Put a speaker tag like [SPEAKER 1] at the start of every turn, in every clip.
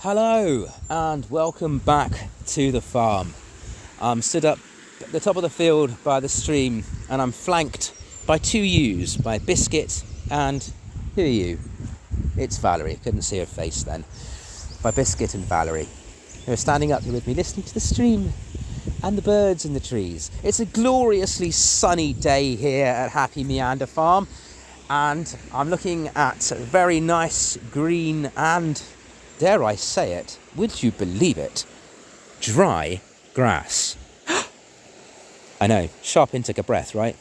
[SPEAKER 1] Hello and welcome back to the farm. I'm stood up at the top of the field by the stream and I'm flanked by two ewes, by Biscuit and who are you? It's Valerie, couldn't see her face then. By Biscuit and Valerie, who are standing up here with me listening to the stream and the birds in the trees. It's a gloriously sunny day here at Happy Meander Farm and I'm looking at a very nice green and, dare I say it, would you believe it, dry grass. I know, sharp intake of breath, right?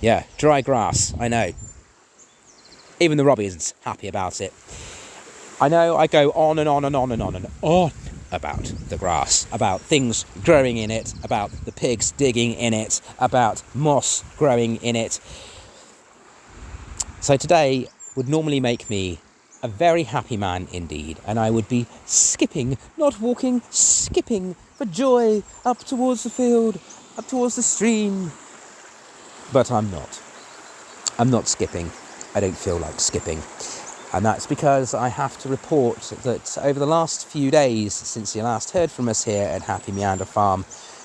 [SPEAKER 1] Yeah, dry grass, I know. Even the Robbie isn't happy about it. I know I go on and on and on and on and on about the grass, about things growing in it, about the pigs digging in it, about moss growing in it. So today would normally make me a very happy man indeed, and I would be skipping, not walking, skipping for joy up towards the field, up towards the stream. But I'm not. I'm not skipping. I don't feel like skipping. And that's because I have to report that over the last few days, since you last heard from us here at Happy Meander Farm,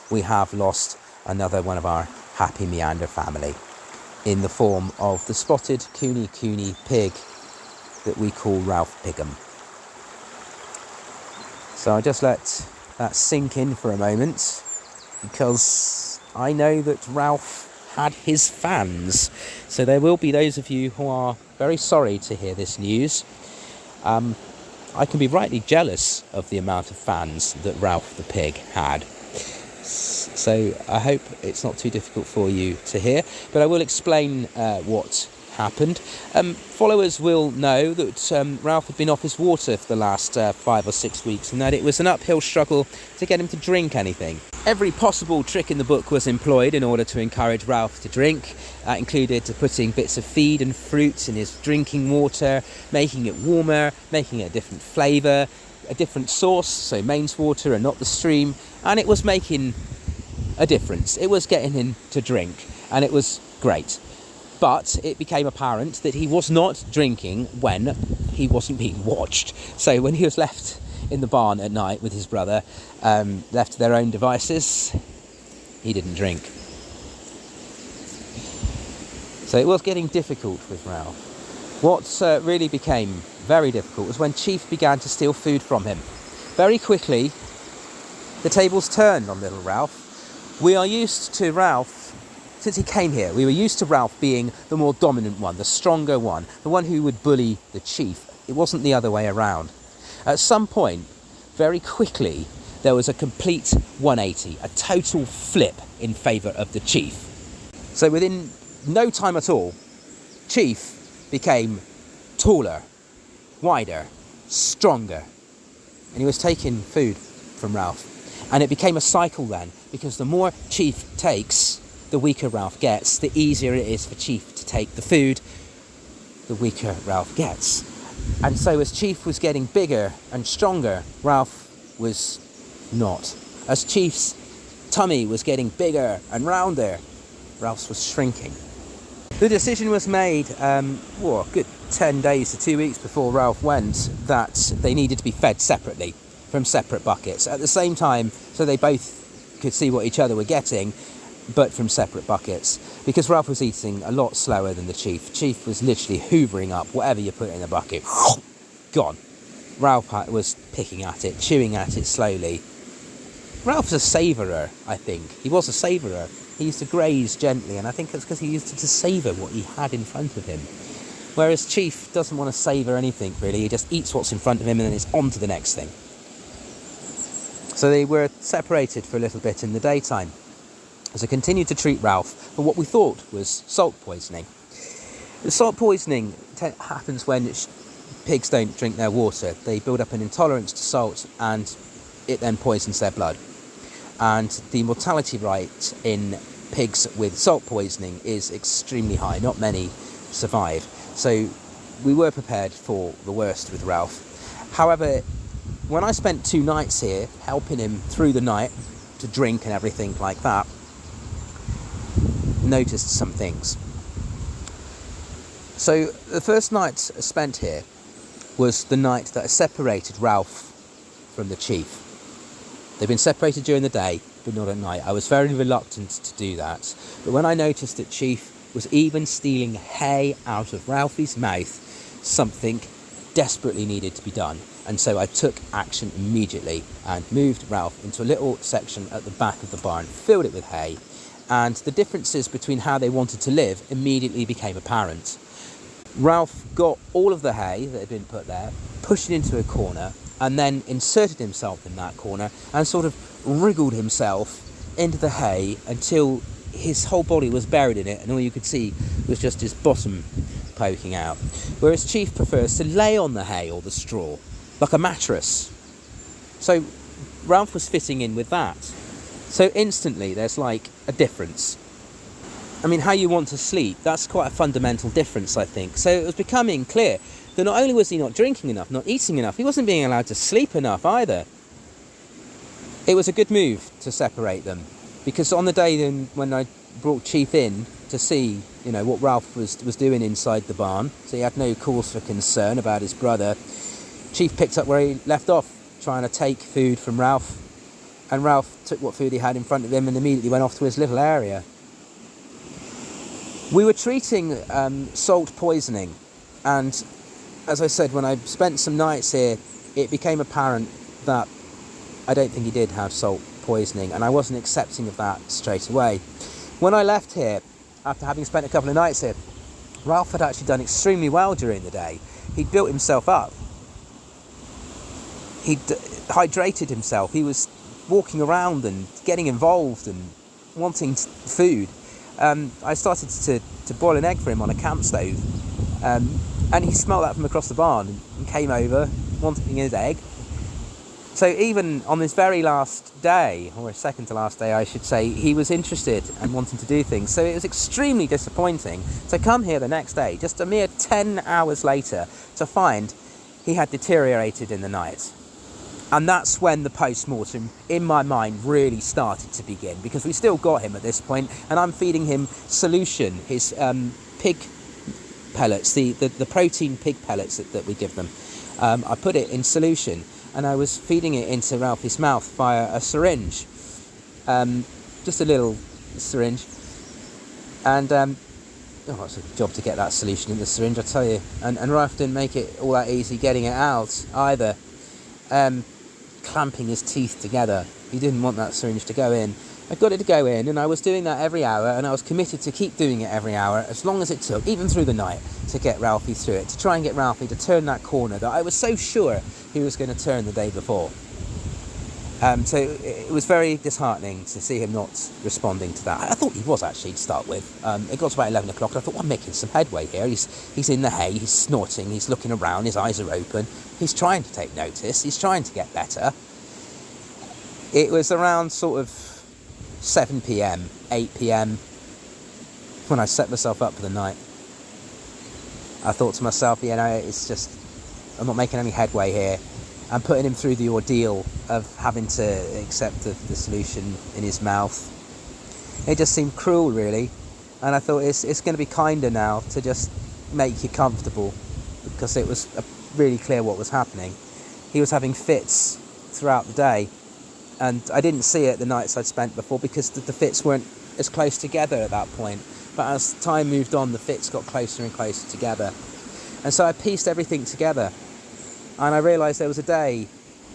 [SPEAKER 1] we have lost another one of our Happy Meander family in the form of the spotted kunekune pig that we call Ralph Pigham. So I just let that sink in for a moment because I know that Ralph had his fans. So there will be those of you who are very sorry to hear this news. I can be rightly jealous of the amount of fans that Ralph the pig had. So I hope it's not too difficult for you to hear, but I will explain what happened. Followers will know that Ralph had been off his water for the last 5 or 6 weeks and that it was an uphill struggle to get him to drink anything. Every possible trick in the book was employed in order to encourage Ralph to drink. That included putting bits of feed and fruit in his drinking water, making it warmer, making it a different flavour, a different source, so mains water and not the stream, and it was making a difference. It was getting him to drink and it was great. But it became apparent that he was not drinking when he wasn't being watched. So when he was left in the barn at night with his brother, left to their own devices, he didn't drink. So it was getting difficult with Ralph. What really became very difficult was when Chief began to steal food from him. Very quickly, the tables turned on little Ralph. We are used to Ralph. Since he came here, we were used to Ralph being the more dominant one, the stronger one, the one who would bully the chief. It wasn't the other way around. At some point, very quickly, there was a complete 180, a total flip in favour of the chief. So within no time at all, Chief became taller, wider, stronger, and he was taking food from Ralph. And it became a cycle then, because the more Chief takes, the weaker Ralph gets. The easier it is for Chief to take the food, the weaker Ralph gets. And so as Chief was getting bigger and stronger, Ralph was not. As Chief's tummy was getting bigger and rounder, Ralph's was shrinking. The decision was made, a good 10 days to 2 weeks before Ralph went, that they needed to be fed separately from separate buckets. At the same time, so they both could see what each other were getting, but from separate buckets, because Ralph was eating a lot slower than the Chief. Chief was literally hoovering up whatever you put in the bucket. Gone. Ralph was picking at it, chewing at it slowly. Ralph's a savourer, I think. He was a savourer. He used to graze gently, and I think it's because he used to savour what he had in front of him. Whereas Chief doesn't want to savour anything, really. He just eats what's in front of him and then it's on to the next thing. So they were separated for a little bit in the daytime, as I continued to treat Ralph for what we thought was salt poisoning. The salt poisoning happens when pigs don't drink their water. They build up an intolerance to salt and it then poisons their blood. And the mortality rate in pigs with salt poisoning is extremely high. Not many survive. So we were prepared for the worst with Ralph. However, when I spent 2 nights here helping him through the night to drink and everything like that, noticed some things. So the first night spent here was the night that I separated Ralph from the chief. They've been separated during the day, but not at night. I was very reluctant to do that. But when I noticed that Chief was even stealing hay out of Ralphie's mouth, something desperately needed to be done. And so I took action immediately and moved Ralph into a little section at the back of the barn, filled it with hay, and the differences between how they wanted to live immediately became apparent. Ralph got all of the hay that had been put there, pushed it into a corner, and then inserted himself in that corner and sort of wriggled himself into the hay until his whole body was buried in it and all you could see was just his bottom poking out. Whereas Chief prefers to lay on the hay or the straw, like a mattress. So Ralph was fitting in with that. So instantly there's like a difference. I mean, how you want to sleep, that's quite a fundamental difference, I think. So it was becoming clear that not only was he not drinking enough, not eating enough, he wasn't being allowed to sleep enough either. It was a good move to separate them, because on the day then when I brought Chief in to see, what Ralph was doing inside the barn, so he had no cause for concern about his brother, Chief picked up where he left off, trying to take food from Ralph, and Ralph took what food he had in front of him and immediately went off to his little area. We were treating salt poisoning, and as I said, when I spent some nights here, it became apparent that I don't think he did have salt poisoning, and I wasn't accepting of that straight away. When I left here, after having spent a couple of nights here, Ralph had actually done extremely well during the day. He'd built himself up. He'd hydrated himself. He was walking around and getting involved and wanting food. I started to boil an egg for him on a camp stove, and he smelled that from across the barn and came over wanting his egg. So even on this very last day, or second to last day I should say, he was interested and wanting to do things. So it was extremely disappointing to come here the next day, just a mere 10 hours later, to find he had deteriorated in the night. And that's when the post-mortem, in my mind, really started to begin, because we still got him at this point, and I'm feeding him solution, his pig pellets, the protein pig pellets that we give them. I put it in solution, and I was feeding it into Ralphie's mouth via a syringe, just a little syringe, and it's a job to get that solution in the syringe, I tell you, and Ralph didn't make it all that easy getting it out either. Clamping his teeth together. He didn't want that syringe to go in. I got it to go in, and I was doing that every hour, and I was committed to keep doing it every hour, as long as it took, even through the night, to get Ralphie through it, to try and get Ralphie to turn that corner that I was so sure he was going to turn the day before. So it was very disheartening to see him not responding to that. I thought he was, actually, to start with. It got to about 11 o'clock, and I thought, well, I'm making some headway here. He's in the hay, he's snorting, he's looking around, his eyes are open. He's trying to take notice, he's trying to get better. It was around sort of 7 p.m, 8 p.m, when I set myself up for the night. I thought to myself, it's just, I'm not making any headway here. I'm putting him through the ordeal of having to accept the solution in his mouth. It just seemed cruel, really. And I thought it's going to be kinder now to just make you comfortable, because it was really clear what was happening. He was having fits throughout the day, and I didn't see it the nights I'd spent before, because the fits weren't as close together at that point. But as time moved on, the fits got closer and closer together. And so I pieced everything together. And I realised there was a day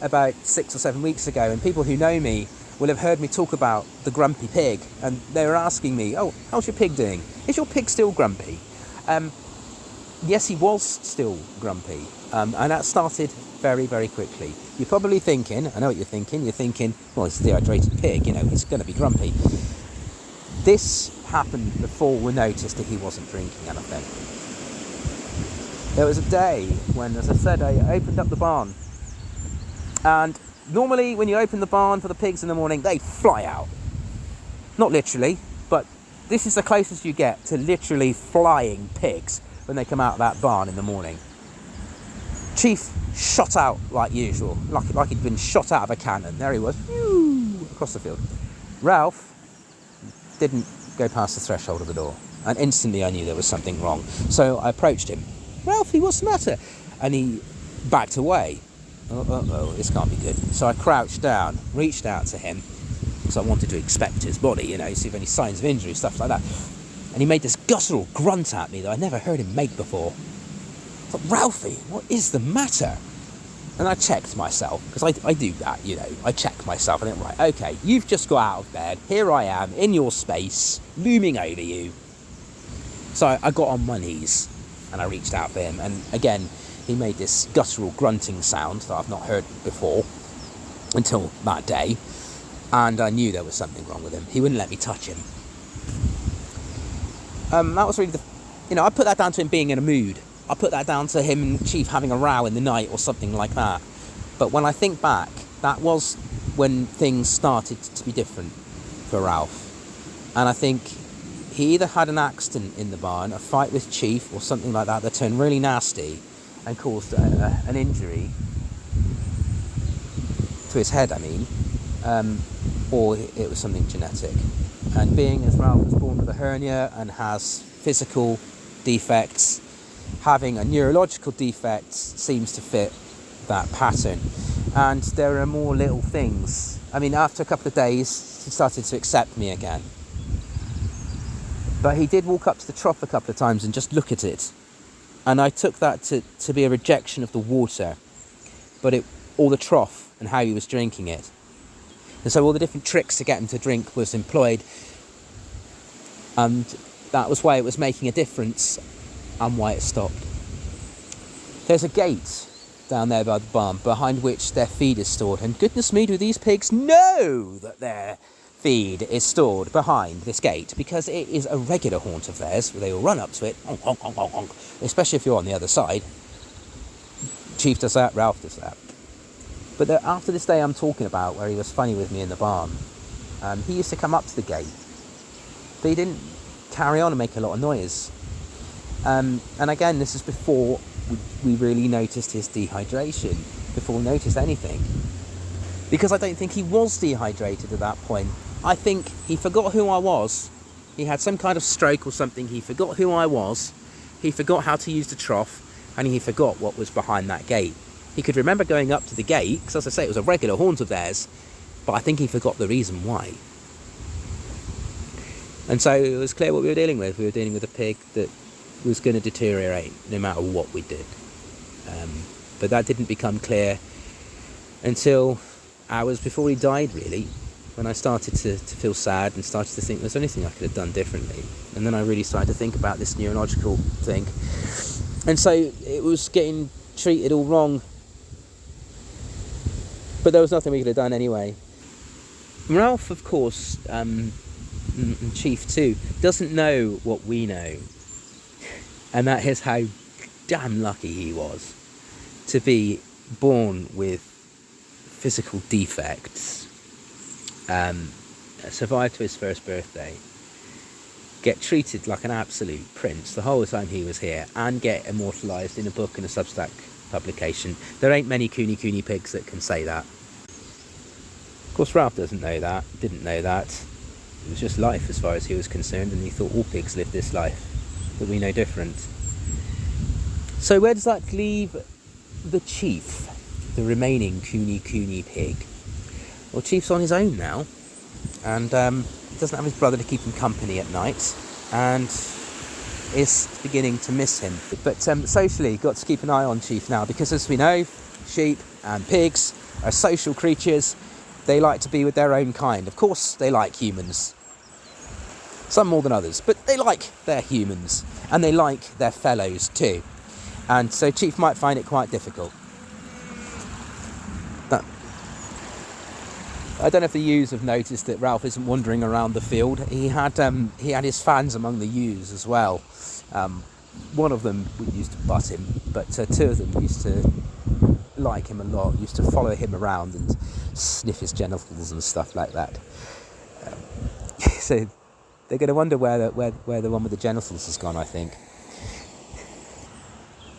[SPEAKER 1] about 6 or 7 weeks ago, and people who know me will have heard me talk about the grumpy pig, and they were asking me, oh, how's your pig doing? Is your pig still grumpy? Yes, he was still grumpy, and that started very, very quickly. You're probably thinking, I know what you're thinking, well, it's a dehydrated pig, he's going to be grumpy. This happened before we noticed that he wasn't drinking anything. There was a day when, as I said, I opened up the barn, and normally when you open the barn for the pigs in the morning, they fly out. Not literally, but this is the closest you get to literally flying pigs when they come out of that barn in the morning. Chief shot out like usual, like he'd been shot out of a cannon. There he was, across the field. Ralph didn't go past the threshold of the door, and instantly I knew there was something wrong. So I approached him. Ralphie, what's the matter? And he backed away. this can't be good. So I crouched down, reached out to him, because I wanted to inspect his body, see if any signs of injury, stuff like that. And he made this guttural grunt at me that I'd never heard him make before. I thought, Ralphie, what is the matter? And I checked myself, because I do that, I check myself and think, right, okay, you've just got out of bed, here I am, in your space, looming over you. So I got on my knees, and I reached out for him, and again, he made this guttural grunting sound that I've not heard before, until that day, and I knew there was something wrong with him. He wouldn't let me touch him. That was really I put that down to him being in a mood. I put that down to him and Chief having a row in the night or something like that. But when I think back, that was when things started to be different for Ralph. And I think he either had an accident in the barn, a fight with Chief or something like that turned really nasty and caused an injury to his head, or it was something genetic. And being as Ralph was born with a hernia and has physical defects, having a neurological defect seems to fit that pattern. And there are more little things. After a couple of days, he started to accept me again. But he did walk up to the trough a couple of times and just look at it. And I took that to be a rejection of the water, or the trough and how he was drinking it. And so all the different tricks to get him to drink was employed. And that was why it was making a difference and why it stopped. There's a gate down there by the barn behind which their feed is stored. And goodness me, do these pigs know that their feed is stored behind this gate, because it is a regular haunt of theirs where they will run up to it, honk, honk, honk, honk, honk, especially if you're on the other side. Chief does that, Ralph does that. But after this day I'm talking about, where he was funny with me in the barn, he used to come up to the gate, but he didn't carry on and make a lot of noise. And again, this is before we really noticed his dehydration, before we noticed anything. Because I don't think he was dehydrated at that point. I think he forgot who I was. He had some kind of stroke or something. He forgot who I was. He forgot how to use the trough. And he forgot what was behind that gate. He could remember going up to the gate, because as I say, it was a regular haunt of theirs. But I think he forgot the reason why. And so it was clear what we were dealing with. We were dealing with a pig that was going to deteriorate no matter what we did. But that didn't become clear until hours before he died, really, when I started to feel sad and started to think there's anything I could have done differently. And then I really started to think about this neurological thing. And so it was getting treated all wrong. But there was nothing we could have done anyway. Ralph, of course, and Chief too, doesn't know what we know. And that is how damn lucky he was to be born with physical defects, survive to his first birthday, get treated like an absolute prince the whole time he was here, and get immortalised in a book and a Substack publication. There ain't many kunekune pigs that can say that. Of course, Ralph didn't know that. It was just life as far as he was concerned, and he thought all pigs lived this life, but we know different. So where does that leave the Chief, the remaining kunekune pig? Well, Chief's on his own now, and doesn't have his brother to keep him company at night, and is beginning to miss him. But socially, got to keep an eye on Chief now, because as we know, sheep and pigs are social creatures. They like to be with their own kind. Of course, they like humans. Some more than others, but they like their humans, and they like their fellows too. And so Chief might find it quite difficult. But I don't know if the ewes have noticed that Ralph isn't wandering around the field. He had his fans among the ewes as well. One of them used to butt him, but two of them used to like him a lot, used to follow him around and sniff his genitals and stuff like that. So they're going to wonder where the one with the genitals has gone, I think.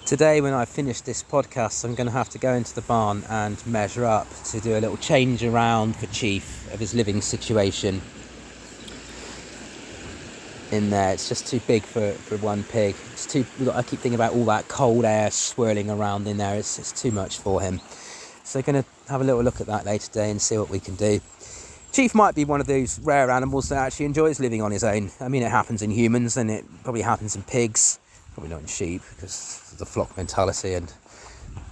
[SPEAKER 1] Today, when I finish this podcast, I'm going to have to go into the barn and measure up to do a little change around for Chief of his living situation in there. It's just too big for one pig. I keep thinking about all that cold air swirling around in there. It's too much for him. So going to have a little look at that later today and see what we can do. Chief might be one of those rare animals that actually enjoys living on his own. I mean, it happens in humans and it probably happens in pigs, probably not in sheep because of the flock mentality and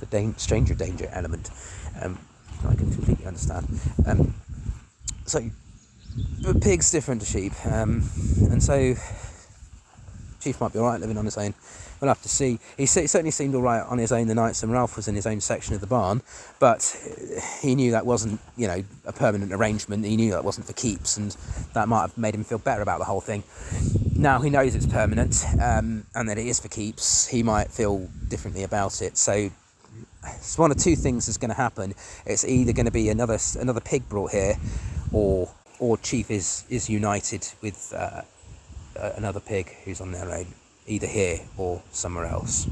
[SPEAKER 1] the stranger danger element. I can completely understand. But pigs different to sheep, and so Chief might be alright living on his own. We'll have to see. He certainly seemed alright on his own the nights when Ralph was in his own section of the barn, but he knew that wasn't, a permanent arrangement. He knew that wasn't for keeps, and that might have made him feel better about the whole thing. Now he knows it's permanent, and that it is for keeps. He might feel differently about it. So it's one of two things that's going to happen. It's either going to be another pig brought here, or Chief is united with another pig who's on their own, either here or somewhere else.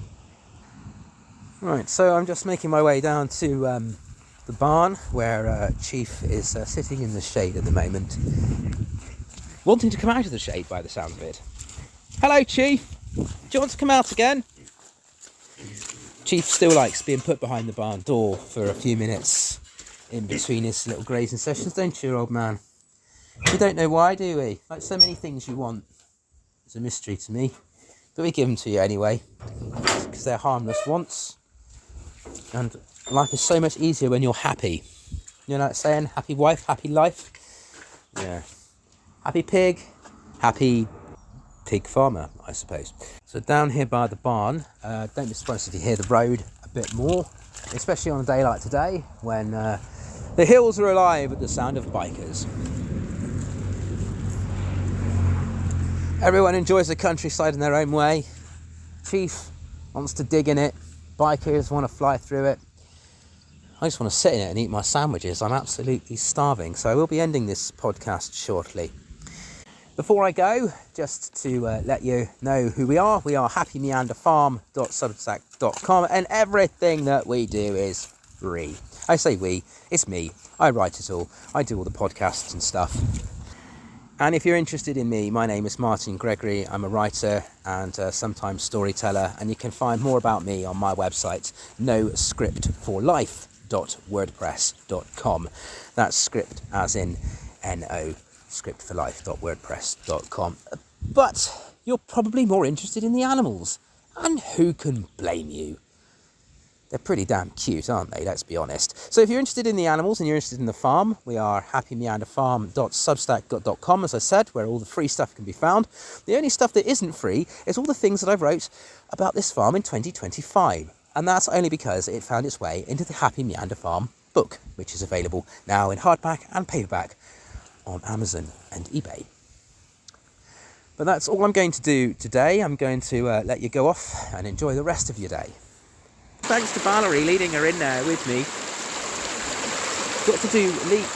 [SPEAKER 1] Right, so I'm just making my way down to the barn where Chief is sitting in the shade at the moment, wanting to come out of the shade by the sound of it. Hello, Chief. Do you want to come out again? Chief still likes being put behind the barn door for a few minutes in between his little grazing sessions, don't you, old man? We don't know why, do we? Like so many things you want. It's a mystery to me. But we give them to you anyway, because they're harmless wants. And life is so much easier when you're happy. You know that saying? Happy wife, happy life? Yeah. Happy pig, happy pig farmer, I suppose. So down here by the barn, don't be surprised if you hear the road a bit more, especially on a day like today, when the hills are alive with the sound of bikers. Everyone enjoys the countryside in their own way. Chief wants to dig in it. Bikers want to fly through it. I just want to sit in it and eat my sandwiches. I'm absolutely starving. So I will be ending this podcast shortly. Before I go, just to let you know who we are happymeanderfarm.substack.com, and everything that we do is free. I say we, it's me. I write it all. I do all the podcasts and stuff. And if you're interested in me, my name is Martin Gregory. I'm a writer and sometimes storyteller, and you can find more about me on my website, noscriptforlife.wordpress.com. That's script as in N-O, scriptforlife.wordpress.com. But you're probably more interested in the animals, and who can blame you? They're pretty damn cute, aren't they? Let's be honest. So if you're interested in the animals and you're interested in the farm, we are happymeanderfarm.substack.com, as I said, where all the free stuff can be found. The only stuff that isn't free is all the things that I wrote about this farm in 2025. And that's only because it found its way into the Happy Meander Farm book, which is available now in hardback and paperback on Amazon and eBay. But that's all I'm going to do today. I'm going to let you go off and enjoy the rest of your day. Thanks to Valerie leading her in there with me. Got to do leap,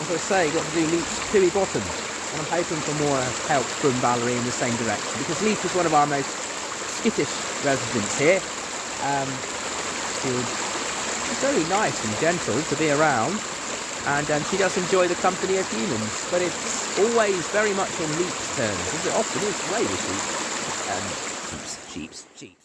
[SPEAKER 1] as I say, got to do leap's Tui bottom. And I'm hoping for more help from Valerie in the same direction, because Leap is one of our most skittish residents here. She's very nice and gentle to be around, and she does enjoy the company of humans, but it's always very much on Leap's terms, as it often is the way with sheep. Sheep.